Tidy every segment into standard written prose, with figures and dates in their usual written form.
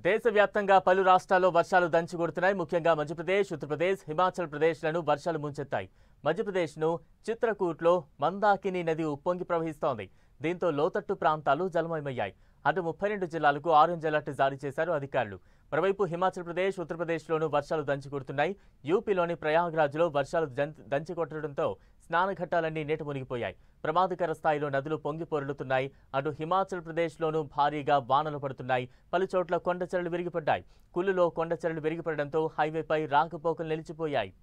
దేశవ్యాప్తంగా పలు రాష్ట్రాల్లో వర్షాలు దంచుకొడుతున్నాయి. ముఖ్యంగా మధ్యప్రదేశ్, ఉత్తరప్రదేశ్, హిమాచల్ ప్రదేశ్లను వర్షాలు ముంచెత్తాయి. మధ్యప్రదేశ్ను చిత్రకూట్లో మందాకిని నది ఉప్పొంగి ప్రవహిస్తోంది. దీంతో లోతట్టు ప్రాంతాలు జలమయమయ్యాయి. అటు 32 జిల్లాలకు ఆరెంజ్ అలర్ట్ జారీ చేశారు అధికారులు. మరోవైపు హిమాచల్ ప్రదేశ్, ఉత్తరప్రదేశ్లోనూ వర్షాలు దంచుకొడుతున్నాయి. యూపీలోని ప్రయాగ్రాజ్లో వర్షాలు దంచికొట్టడంతో స్నానఘట్టాలన్నీ నీట మునిగిపోయాయి. ప్రమాదకర స్థాయిలో నదులు పొంగి పొర్లుతున్నాయి. అటు హిమాచల్ ప్రదేశ్లోనూ భారీగా వానలు పడుతున్నాయి. పలుచోట్ల కొండచరలు విరిగిపడ్డాయి. కుల్లులో కొండచరలు విరిగిపడడంతో హైవేపై రాకపోకలు నిలిచిపోయాయి.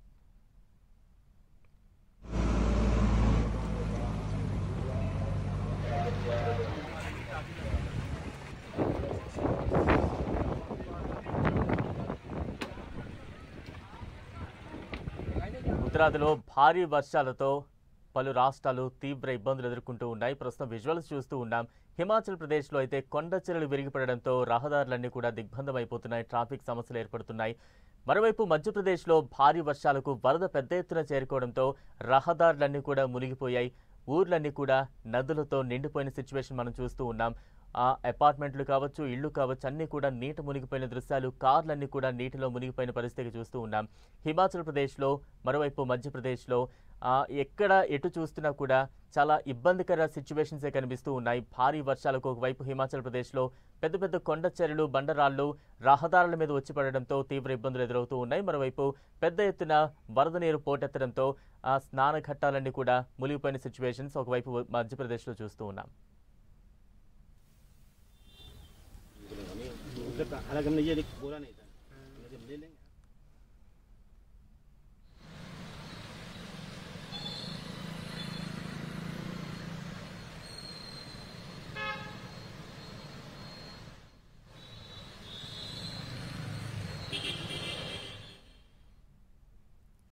ఉత్తరాదిలో భారీ వర్షాలతో పలు రాష్ట్రాలు తీవ్ర ఇబ్బందులు ఎదుర్కొంటూ ఉన్నాయి. ప్రస్తుతం విజువల్స్ చూస్తూ ఉన్నాం. హిమాచల్ ప్రదేశ్లో అయితే కొండచర్యలు విరిగిపడడంతో రహదారులన్నీ కూడా దిగ్బంధమైపోతున్నాయి. ట్రాఫిక్ సమస్యలు ఏర్పడుతున్నాయి. మరోవైపు మధ్యప్రదేశ్లో భారీ వర్షాలకు వరద పెద్ద ఎత్తున చేరుకోవడంతో రహదారులన్నీ కూడా మునిగిపోయాయి. ఊర్లన్నీ కూడా నదులతో నిండిపోయిన సిచ్యువేషన్ మనం చూస్తూ ఉన్నాం. అపార్ట్మెంట్లు కావచ్చు, ఇళ్లు కావచ్చు, అన్నీ కూడా నీట మునిగిపోయిన దృశ్యాలు, కార్లన్నీ కూడా నీటిలో మునిగిపోయిన పరిస్థితి చూస్తూ ఉన్నాం. హిమాచల్ ప్రదేశ్లో, మరోవైపు మధ్యప్రదేశ్లో ఎక్కడ ఎటు చూస్తున్నా కూడా చాలా ఇబ్బందికర సిచ్యువేషన్సే కనిపిస్తూ ఉన్నాయి. భారీ వర్షాలకు ఒకవైపు హిమాచల్ ప్రదేశ్లో పెద్ద పెద్ద కొండ చర్యలు, బండరాళ్లు రహదారుల మీద వచ్చి పడడంతో తీవ్ర ఇబ్బందులు ఎదురవుతూ ఉన్నాయి. మరోవైపు పెద్ద ఎత్తున వరద నీరు పోటెత్తడంతో స్నాన ఘట్టాలన్నీ కూడా మునిగిపోయిన సిచ్యువేషన్స్ ఒకవైపు మధ్యప్రదేశ్లో చూస్తూ ఉన్నాం. हालांकि हमने ये बोला नहीं था, ले लेंगे।